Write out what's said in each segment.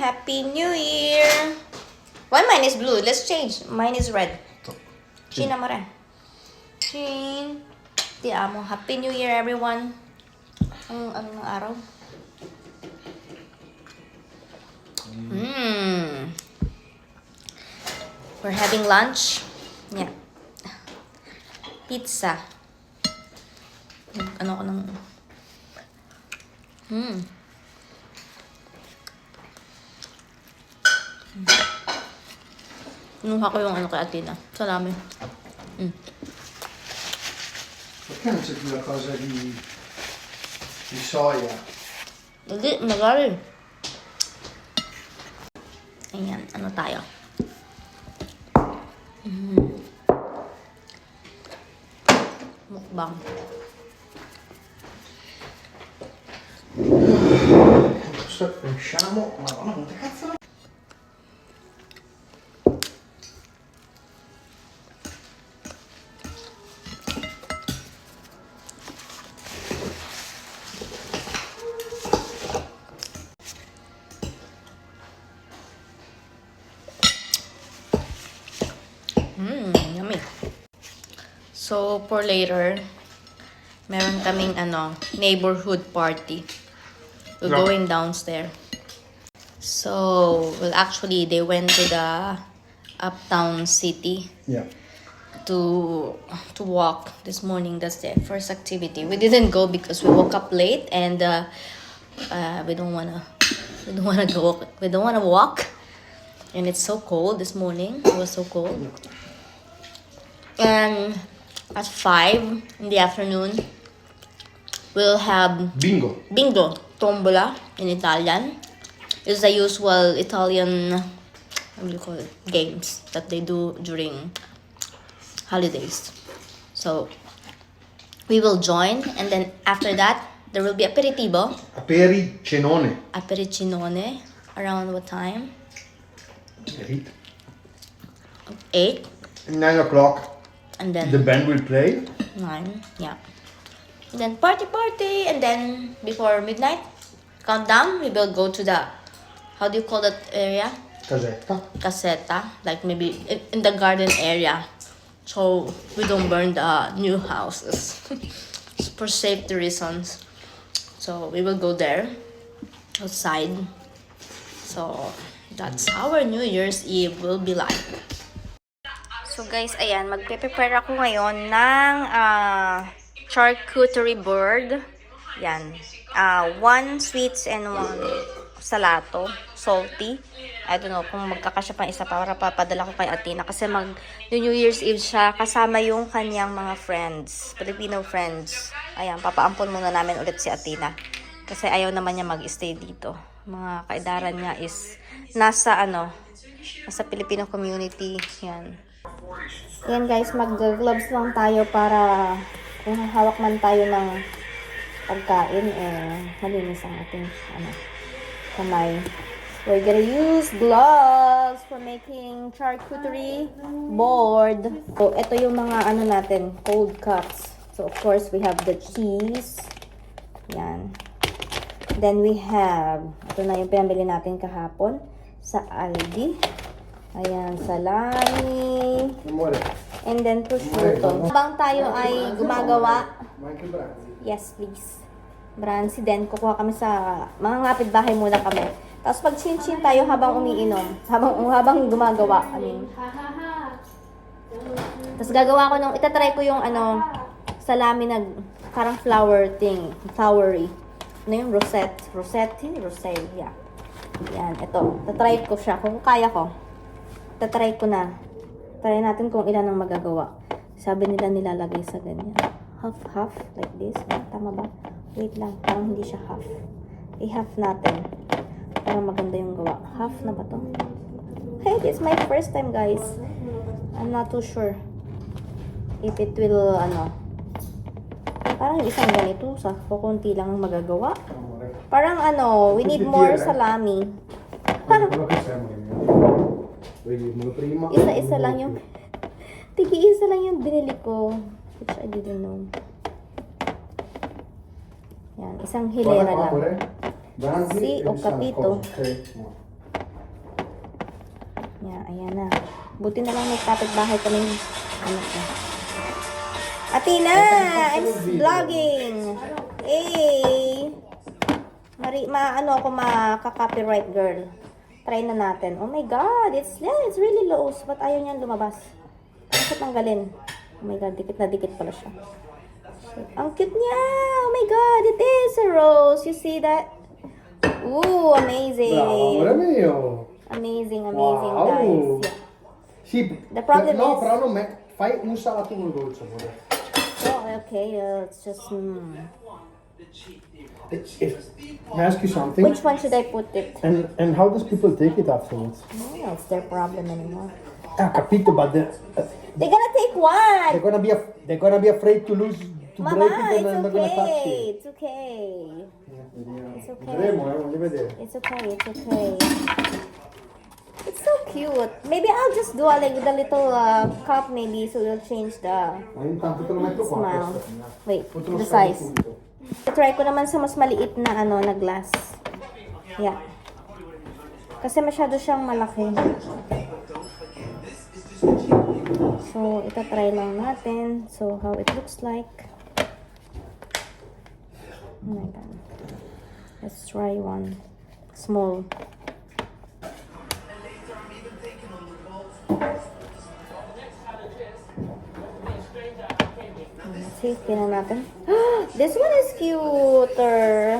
Happy New Year! Why mine is blue? Let's change. Mine is red. Chin amore. Chin. Ti amo. Happy New Year, everyone. Anong araw? We're having lunch. Yeah. Pizza. Ano ko ng... Inuha ko yung ano kay Atina. Salami. Perché non c'è più la cosa di soia? Hindi, magaling. Ayan, ano tayo? Mukbang. Usciamo, madonna, quante cazzo ne... Yummy. So, for later, meron kaming neighborhood party. We're going downstairs. So, well, actually, they went to the uptown city. Yeah. To walk this morning. That's the first activity. We didn't go because we woke up late and we don't wanna go. We don't wanna walk, and it's so cold this morning. It was so cold. And at 5 in the afternoon, we'll have bingo, tombola in Italian. It's the usual Italian, what do you call it, games that they do during holidays. So we will join, and then after that there will be aperitivo. Apericinone. Around what time? 8. 9 o'clock. And then The band will play. 9. Yeah. And then party, and then before midnight, countdown. We will go to the, how do you call that area? Caseta. Like maybe in the garden area. So we don't burn the new houses for safety reasons. So we will go there outside. So that's how our New Year's Eve will be like. So guys, ayan, magpe-prepare ako ngayon ng charcuterie board. Yan. 1 sweets and 1 salato. Salty. I don't know kung magkakasya pang isa para papadala ko kay Atina. Kasi New Year's Eve siya kasama yung kanyang mga friends. Filipino friends. Ayan, papaampon muna namin ulit si Atina. Kasi ayaw naman niya mag-stay dito. Mga kaedaran niya is nasa Filipino community. Yan. Yan guys, mag-gloves lang tayo para kung hawak man tayo ng pagkain, malinis ang ating kamay. We're gonna use gloves for making charcuterie board. So, ito yung mga natin, cold cuts. So, of course, we have the cheese. Yan. Then, we have, ito na yung pinambili natin kahapon sa Aldi. Ayan, salami. And then, prosciutto. Habang tayo ay gumagawa, yes, please. Brancy din. Kukuha kami sa mga kapitbahay muna kami. Tapos mag-chin-chin tayo habang umiinom. Habang gumagawa. Tapos gagawa ko itatry ko yung salami na parang flower thing. Flowery. Yung rosette. Roselle. Yeah. Yan, ito. Tatry ko siya. Kung kaya ko. Tatry ko na. Try natin kung ilan ang magagawa. Sabi nila nilalagay sa ganyan. Half, like this. Tama ba? Wait lang. Parang hindi siya half. I-half natin. Para maganda yung gawa. Half na ba to? Hey, this is my first time, guys. I'm not too sure if it will, parang isang ganito sa kukunti lang ang magagawa. Parang we need more salami. Isa-isa lang yung tigi-isa lang yung binili ko, which I didn't know. Yan, isang hilera lang. Si o kapito. Yeah, ayan na. Buti na lang nagtapit bahay kami. Ano ko. Athena! I'm vlogging! Hey! Ano ako makaka-copyright girl. Try na natin. Oh my god! It's really low. Ba't ayaw niyan lumabas? Bakit tanggalin? Oh my god, dikit na dikit pala siya. Ang cute niya! Oh my god! It is a rose! You see that? Ooh, amazing! Bravo, amore mio! Amazing, Wow. guys. Yeah. Sì, The problem no, is- però non fai un salato col dolce, amore. Oh, okay. It's just... May I ask you something? Which one should I put it? And how does people take it afterwards? No, it's their problem anymore. Capito, but They're gonna take one! they're gonna be afraid to lose to Mama, break it and it's then they're gonna touch okay. it. It's okay. It's okay. Vedremo, voglio vedere. It's okay. It's okay. It's so cute. Maybe I'll just do like the little cup maybe so it'll change the Ma intanto te lo metto qua. smile. questo. Wait, O te lo the scaldo size. subito. Try ko naman sa mas maliit na na glass. Yeah. Kasi masyado siyang malaki. So, ita-try lang natin. So, how it looks like. Oh my god. Let's try one. Small. Let's see, tingnan natin. This one is cuter.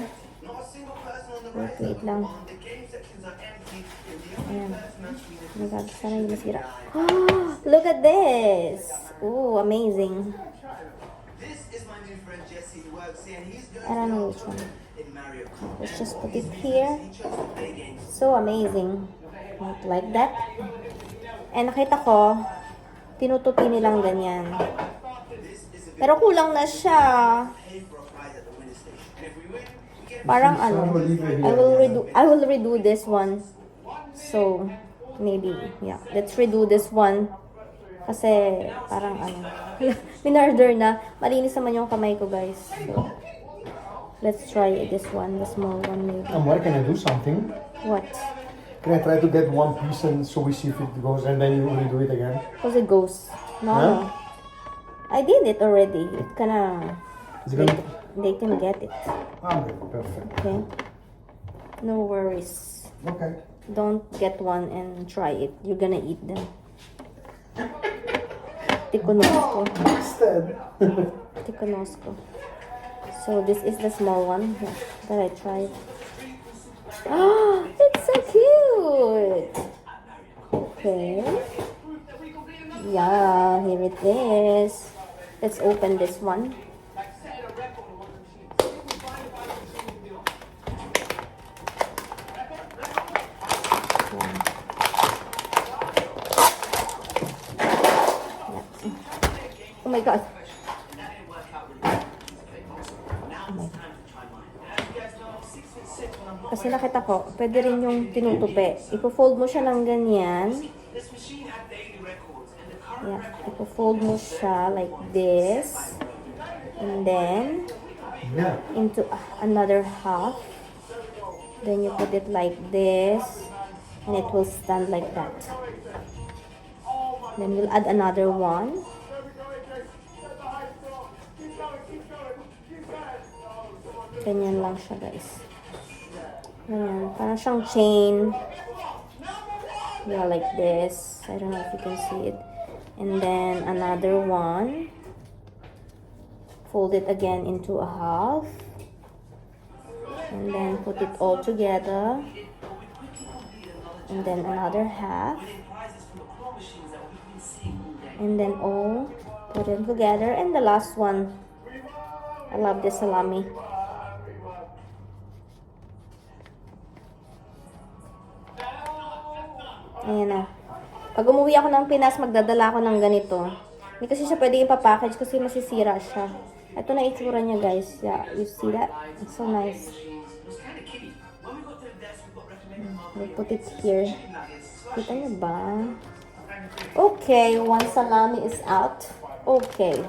Wait lang. Ayan. Oh my god, sana yung masira. Look at this! Ooh, amazing. I don't know which one. Let's just put it here. So amazing. Like that. And nakita ko, tinutupi nilang ganyan. Pero kulang na siya. Parang ano, I will redo this one. So, maybe, yeah. Let's redo this one. Kasi, parang ano, minarder na. Malinis naman yung kamay ko, guys. So, let's try this one, the small one maybe. Amore, can I do something? What? Can I try to get one piece and so we see if it goes and then you redo it again? Because it goes. No, Huh? no. I did it already. It kinda, Is it gonna... they can get it. Perfect. Okay? No worries. Okay. Don't get one and try it. You're gonna eat them. Tikunos ko. Instead. Tikunos ko. So this is the small one that I tried. Oh, it's so cute! Okay. Yeah, here it is. Let's open this one. Oh my god. Kasi nakita ko, pwede rin yung tinutupi. Ipo-fold mo siya ng ganyan. Yeah, ipo-fold mo siya like this. And then, Yeah. into another half. Then you put it like this. And it will stand like that. Then we'll add another one. Ganyan lang siya, guys. Ayan, parang siyang chain. Yeah, like this. I don't know if you can see it. And then another one. Fold it again into a half. And then put it all together. And then another half. And then all put it together. And the last one. I love this salami. Ayan na. Pag umuwi ako ng Pinas, magdadala ako ng ganito. Hindi kasi siya pwede ipapackage kasi masisira siya. Ito na itsura niya, guys. Yeah, you see that? It's so nice. We'll put it here. Kita niyo ba? Okay, one salami is out. Okay.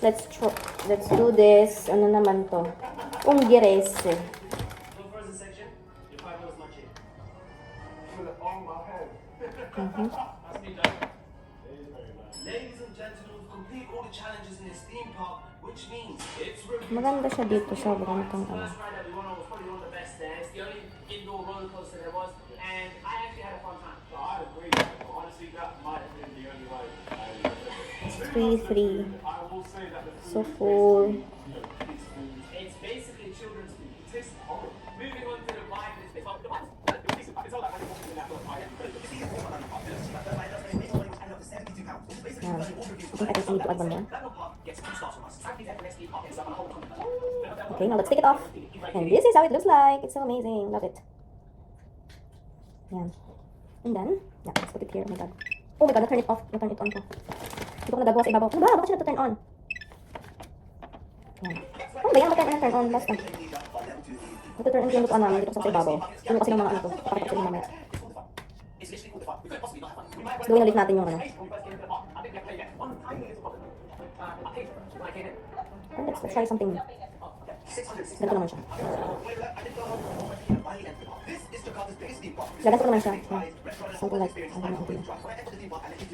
Let's do this. Ano naman to? Ungherese. Ladies and gentlemen, complete all the challenges in this theme park, which means it's Maganda siya dito sa ganitong ano. first ride that we went on was probably one of the best there. It's the only indoor roller coaster there was, and I actually had a fun time. I agree. Honestly, that might have been the only ride. 3-3. I will say that the So full. it's basically children's food. It tastes horrible. Moving on to the vibe, it's all like Yan. I think I just need to add one more. Okay, now let's take it off. And this is how it looks like. It's so amazing. Love it. Yan. And then, yeah, let's put it here. Oh my god. Oh my god, na-turn it off. Na-turn it on ko. Hindi ko nagagawa sa ibabaw. Ano ba? Bakit siya na-turn on? Yan. Ano ba yan? Bakit na-turn on last time? Na-turn on ko yung lutuan namin. Dito ko sa ibabaw. Ano kasi ng mga ano to. Pakita ko sa inyo mamaya. Let's gawin ulit natin yung ano. And let's try something. Ganito naman siya. Gaganto ko naman siya. Yeah. Something like, I don't know.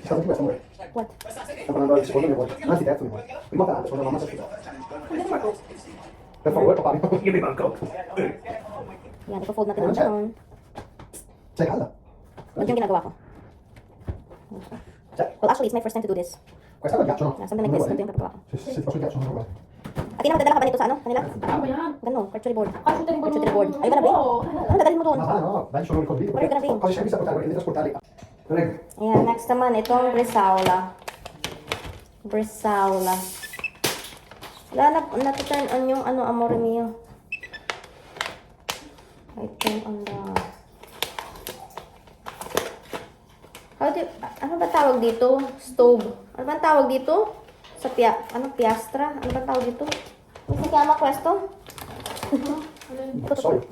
Stavo qui somewhere. What? Sto parlando del secondo mio vuoi. Anzi, terzo mio vuoi. Prima tanto, secondo mamma c'è Per favore, papà, io mi manco. Yan, ipo-fold natin ang doon. C'è calda? Ito yung ginagawa ko. C'è. Well, actually, it's my first time to do this. Questa è il ghiaccio, no? Yeah, something like this. Ito yung pagkagawa ko. Se ti faccio il ghiaccio non lo vuoi. At magdadala ka ba nito sa ano? Kanila? Ano ba yan? Ganun, charcuterie board. Charcuterie board. Charcuterie board. Ay, bring? Ano, dadalhin mo doon? Ma va, no, dai, sono ricordati. Where are you gonna be? Cosa c'è? Mi sa portare, perché devi trasportarli. Prego. Ayan, next naman, itong Brisaula. Brisaula. Wala na turn on yung ano, amore mio. I turn on the... Ano ba tawag dito? Stove. Ano ba tawag dito? Sa piastra? Ano ba tawag dito? Ano si chiama questo? Soio.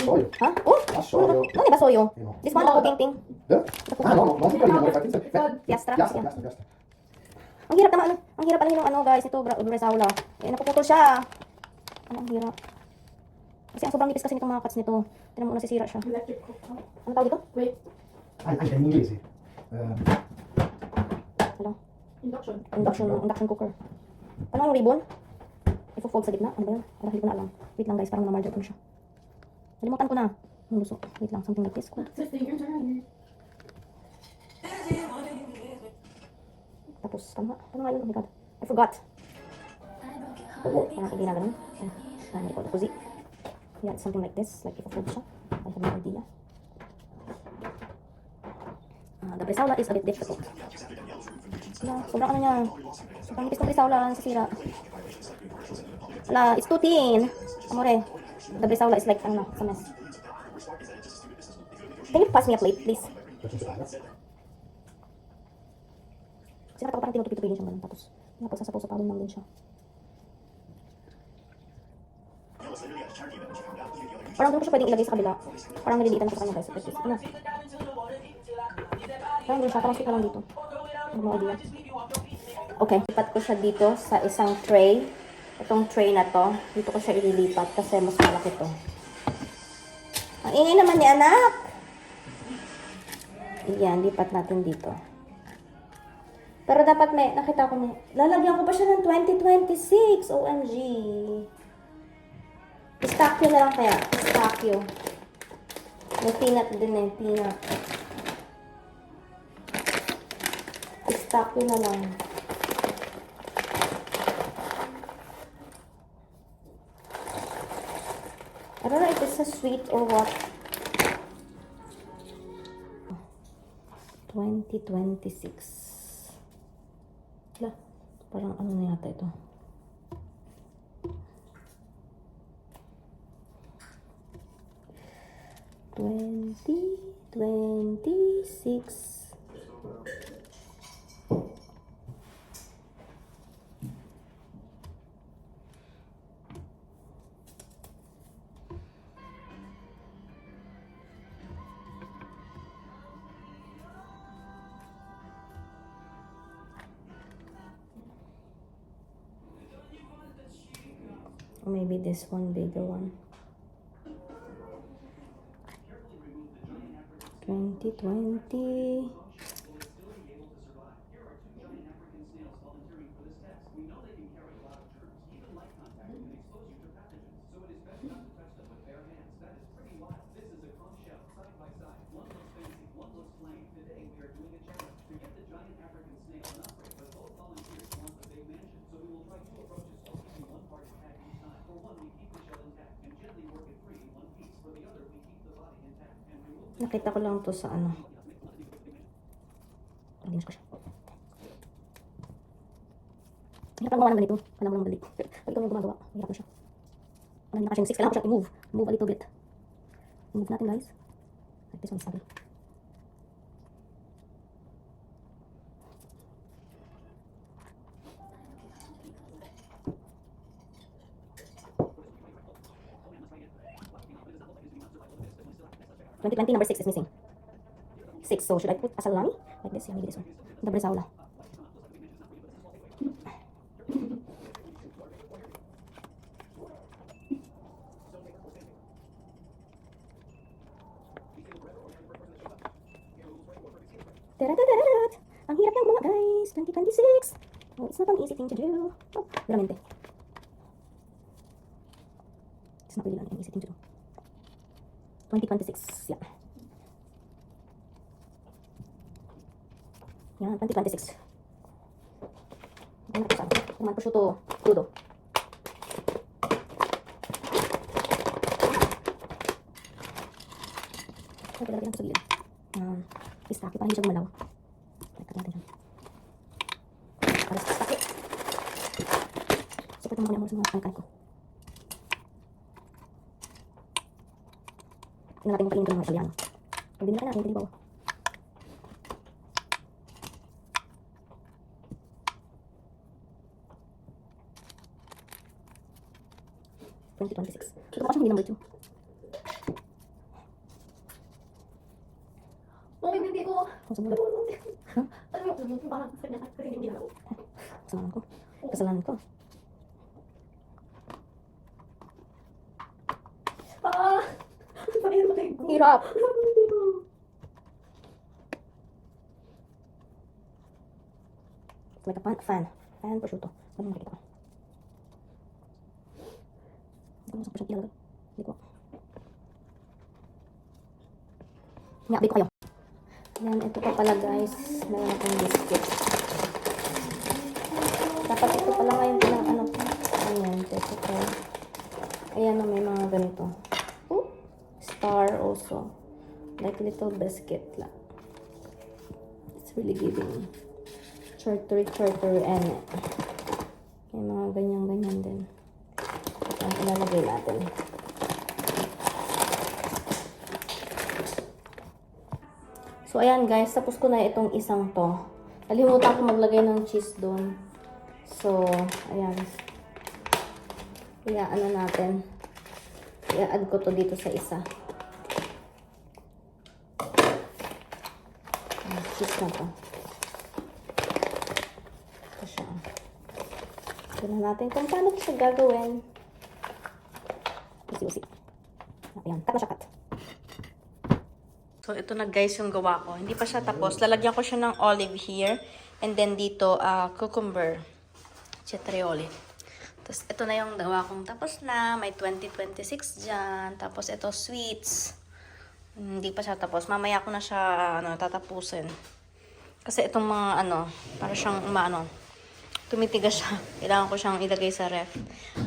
Soio. Ha? Oh? Vassoio. Non è vassoio. No. This one, ako ting-ting. Eh? Ah, no, no, non ti carino, infatti. Piastra. Piastra, Yan. piastra, piastra. Ang hirap naman, ano? Ang hirap pala yung ano, guys. Ito, Brisaula. Eh, napuputol siya. Ano, ang hirap. Kasi ang sobrang nipis kasi nitong mga cuts nito. Tinan mo, nasisira siya. Electric cooker. Ano tawag dito? Wait, Anche in inglese. Ano? induction. Induction cooker. Paano yung ribbon? Ifo-fold sa gitna? Ano ba yun? Parang hindi ko na alam. Wait lang, guys. Parang na-margin ko na siya. Nalimutan ko na. Ang luso. Wait lang, something like this. Cool. It's your turn. Tapos, paano nga yun? Oh my god. I forgot. What? Parang hindi na ganun. Hindi ko ito. Yeah, it's something like this. Like ifo-fold siya. I have no idea. The Brisaula is a bit difficult. Yeah, sobrang ano niya. Sobrang nipis ng Brisaula. Nasisira. Wala, it's too thin. Amore. The Brisaula is like, ano, sa mess. Can you pass me a plate, please? Sinata ko parang tinutupi-tupi din siya ganun. Tapos, pagsasapaw-sapawin lang din siya. Parang doon ko siya pwedeng ilagay sa kabila. Parang nililitan ako sa kanya, guys. Like this. Ano? Parang doon siya. Parang sweet na lang dito. No idea. Okay. Lipat ko siya dito sa isang tray. Itong tray na to. Dito ko siya ililipat kasi mas malaki to. Ang ingay naman ni anak! Yan, lipat natin dito. Pero dapat may, nakita ko na, lalagyan ko pa siya ng 2026. OMG. Pistachio na lang kaya. Pistachio. May peanut din eh. Peanut. Pistachio na lang. I don't know if it's a sweet or what. 2026. Wala. Parang ano na yata ito. $2026. Or maybe this one, bigger one. 2020. Nakita ko lang to sa ano. Pag-inis ko siya. Hirap lang gawa ng ganito. Alam mo lang madali. Pag ikaw yung gumagawa, hirap na siya. Wala na kasi yung 6. Kailangan ko siyang i-move. Move a little bit. Move natin guys. Like this one is sabi. Number 6 is missing. 6. So should I put as a line like this? Yeah, maybe this one. The Bresaola. Taratatarat! Ang hirap ng mga guys. 2026. Oh, it's not an easy thing to do. Oh, veramente. It's not really an easy thing to do. 2026. Yeah. Yan, 2026. Ano sa akin? Naman prosciutto crudo. Ito lalagyan ko sa gilid. Pistachio para hindi siya gumalaw. Cut natin siya. Para sa pistachio. Support naman ako sa mga angkan ko. Tingnan natin yung painin ko ng mga Italiano. Hindi na natin, hindi ba? 2026. Ito pa siyang hindi number 2. Okay, hindi ko. Ang samulat. Ano yung parang hindi na ako. Kasalanan ko. Kasalanan ko. Ah! Ang hirap. It's like a fan. Fan prosciutto. Ano makikita ko? Hindi ko masang prosciutto ilalagay. Hindi ko. May-update ko kayo. Yan, ito pa pala guys. Meron akong biscuit. Dapat ito pala ngayon palang ano po. Ayan, ito ko. Ayan, may mga ganito. Oh, star also. Like little biscuit lang. It's really giving chartery and may mga ganyan din. Ayan, ilalagay natin. So, ayan guys, tapos ko na itong isang to. Nalimutan ko maglagay ng cheese doon. So, ayan. Kaya, ano natin. I-add ko to dito sa isa. Ayan, cheese na to. Ito siya. Tignan natin kung paano siya gagawin. Usi-usi. Ayan, cut na siya, cut. So, ito na guys yung gawa ko. Hindi pa siya tapos. Lalagyan ko siya ng olive here. And then dito, cucumber. Cetrioli. Tapos, ito na yung gawa kong tapos na. May 2026 dyan. Tapos, ito, sweets. Hindi pa siya tapos. Mamaya ko na siya tatapusin. Kasi itong mga, para siyang, tumitigas siya. Kailangan ko siyang ilagay sa ref.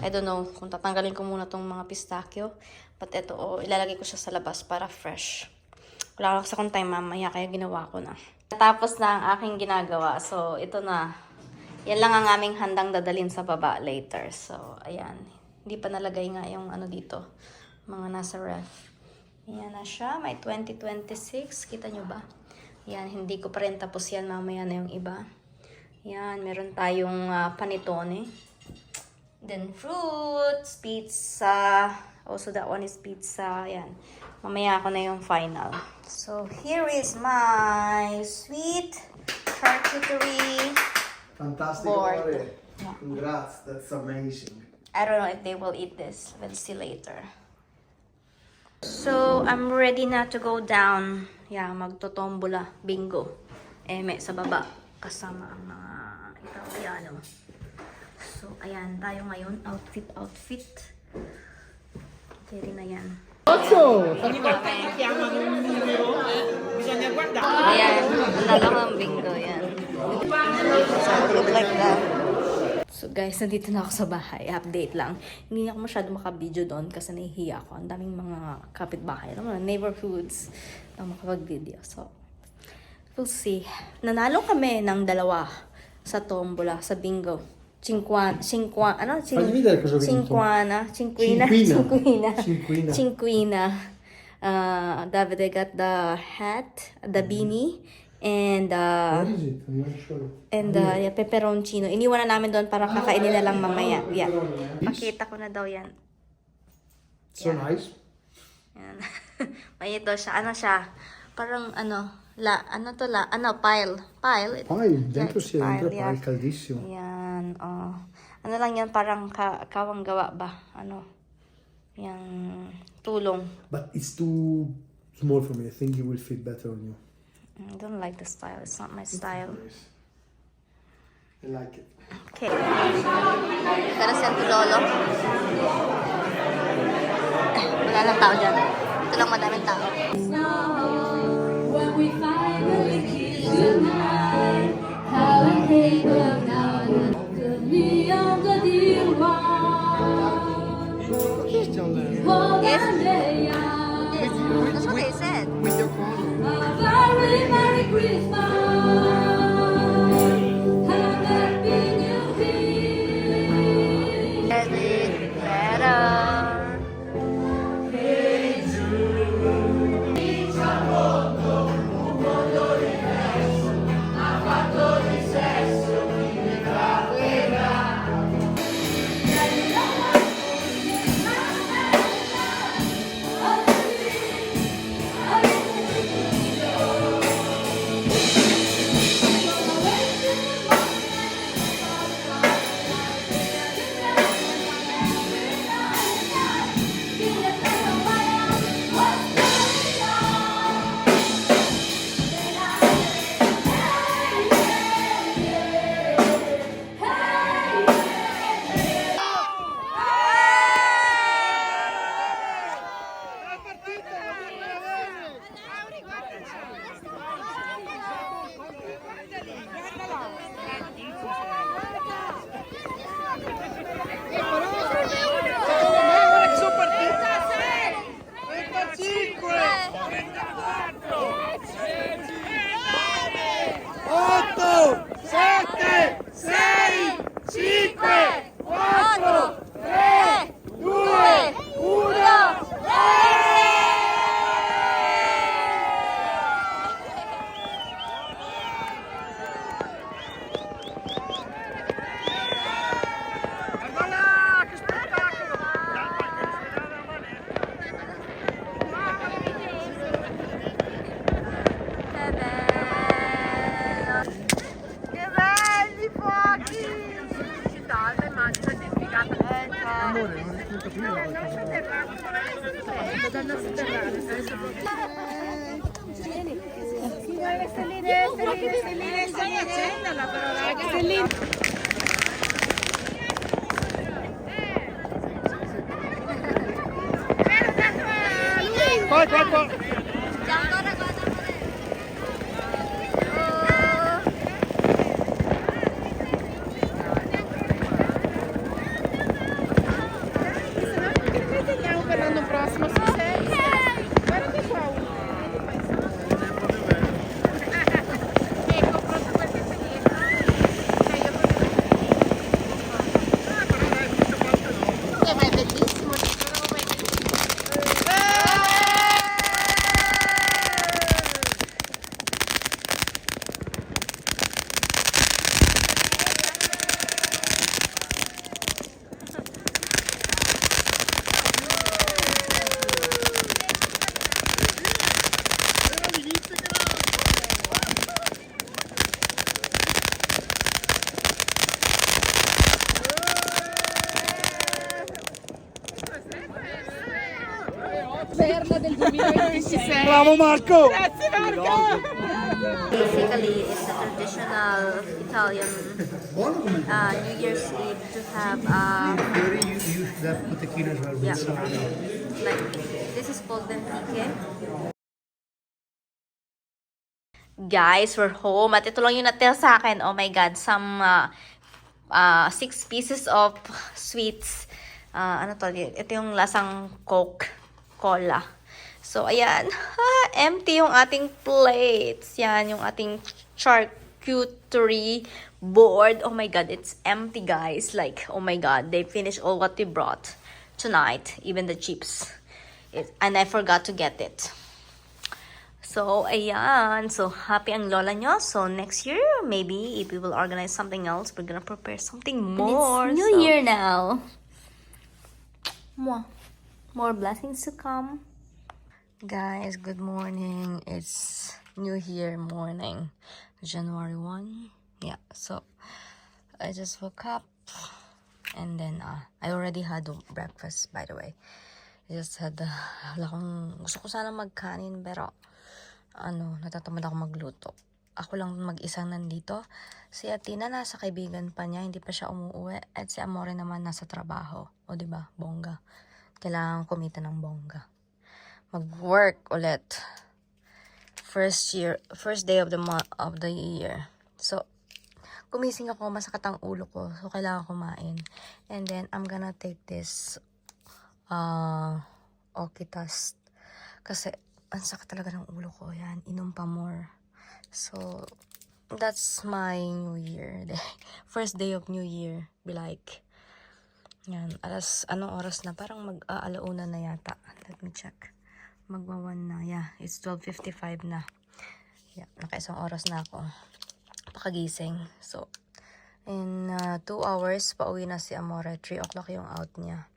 I don't know kung tatanggalin ko muna tong mga pistachio. But ito, ilalagay ko siya sa labas para fresh. Wala ako sa kung time mamaya, kaya ginawa ko na. Tapos na ang aking ginagawa. So, ito na. Yan lang ang aming handang dadalhin sa baba later. So, ayan. Hindi pa nalagay nga yung dito. Mga nasa ref. Ayan na siya. May 2026. Kita nyo ba? Ayan, hindi ko pa rin tapos yan. Mamaya na yung iba. Ayan, meron tayong panetone. Then, fruits, pizza. Also, that one is pizza. Ayan. Mamaya ako na yung final. So, here is my sweet charcuterie Fantastic, board. Amore. Yeah. Congrats, that's amazing. I don't know if they will eat this. We'll see later. So, I'm ready na to go down. Yeah, magtotombola. Bingo. Eme sa baba. Kasama ang mga Italiano. So, ayan. Tayo ngayon. Outfit. Ready na yan. Ayan. Lalakang bingo. Yan. So, look like that. So guys, nandito na ako sa bahay. Update lang. Hindi ako masyado makabideo doon kasi nahihiya ako. Ang daming mga kapitbahay. Alam mo, neighborhoods na makapag-video. So, we'll see. Nanalo kami ng 2 sa tombola, sa bingo. Cinquina. Fammi vedere cosa ho vinto. Cinquina. Davide got the hat, the beanie, and What is it? I'm not sure. yeah, pepperoncino. Iniwan na namin doon para kakainin na lang mamaya. Yeah. Pakita ko na daw yan. So nice. Yan. May ito siya. Ano siya? Parang pile. Pile? Poi dentro si pile, entra, yeah. poi è caldissimo. Yan, oh. Ano lang yan, parang kawang gawa ba? Ano? Yang tulong. But it's too small for me. I think it will fit better on you. I don't like the style. It's not my style. Nice. I like it. Okay. Pero si Auntie Lolo. Wala lang tao dyan. Ito lang madaming tao. When we finally kiss goodnight, how I hate love now and then. Me on the deal Yes. That's what they said. A very Merry Christmas. And a Happy New Year. Get it better. Bravo Marco! Basically, it's a traditional Italian New Year's Eve to have You should have put the kilo as well with yeah, salami. like this is called lentique. Guys, we're home at ito lang yung natira sa akin. Oh my God, some 6 pieces of sweets. Ano to? Ito yung lasang Coke, Cola. So, ayan. Empty yung ating plates. Yan, yung ating charcuterie board. Oh my God, it's empty, guys. Like, oh my God, they finished all what we brought tonight. Even the chips. And I forgot to get it. So, ayan. So, happy ang lola nyo. So, next year, maybe, if we will organize something else, we're gonna prepare something more. It's New Year now. More blessings to come. Guys, good morning. It's New Year morning. January 1. Yeah, so, I just woke up. And then, I already had breakfast, by the way. I just had, gusto ko sana magkanin, pero, natatamad ako magluto. Ako lang mag-isang nandito. Si Atina nasa kaibigan pa niya, hindi pa siya umuwi. At si Amore naman nasa trabaho. O diba, bongga. Kailangan kumita ng bongga. Mag-work ulit. First day of the year. So, gumising ako, masakit ang ulo ko. So, kailangan kumain. And then, I'm gonna take this Okitas. Kasi, ang sakit talaga ng ulo ko. Yan, inom pa more. So, that's my New Year day. First day of New Year. Be like, yan, anong oras na? Parang mag-aalauna na yata. Let me check. Magwa-1 na. Yeah, it's 12:55 na. Yeah, nakaisang oras na ako. Pakagising. So, in 2 hours, pauwi na si Amore. 3 o'clock yung out niya.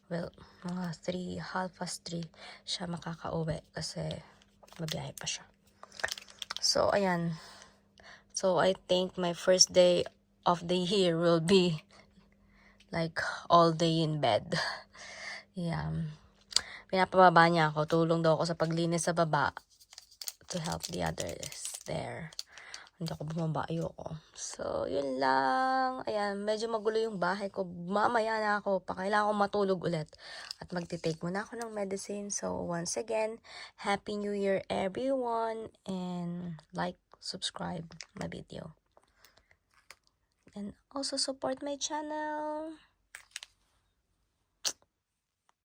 Well, mga 3:30 siya makakauwi kasi mabiyahe pa siya. So, ayan. So, I think my first day of the year will be like all day in bed. Yeah. Pinapababa niya ako. Tulong daw ako sa paglinis sa baba to help the others there. Hindi ako bumaba, ayoko. So, yun lang. Ayan, medyo magulo yung bahay ko. Mamaya na ako. Kailangan ko matulog ulit. At magtitake muna ako ng medicine. So, once again, Happy New Year everyone. And like, subscribe my video. And also support my channel.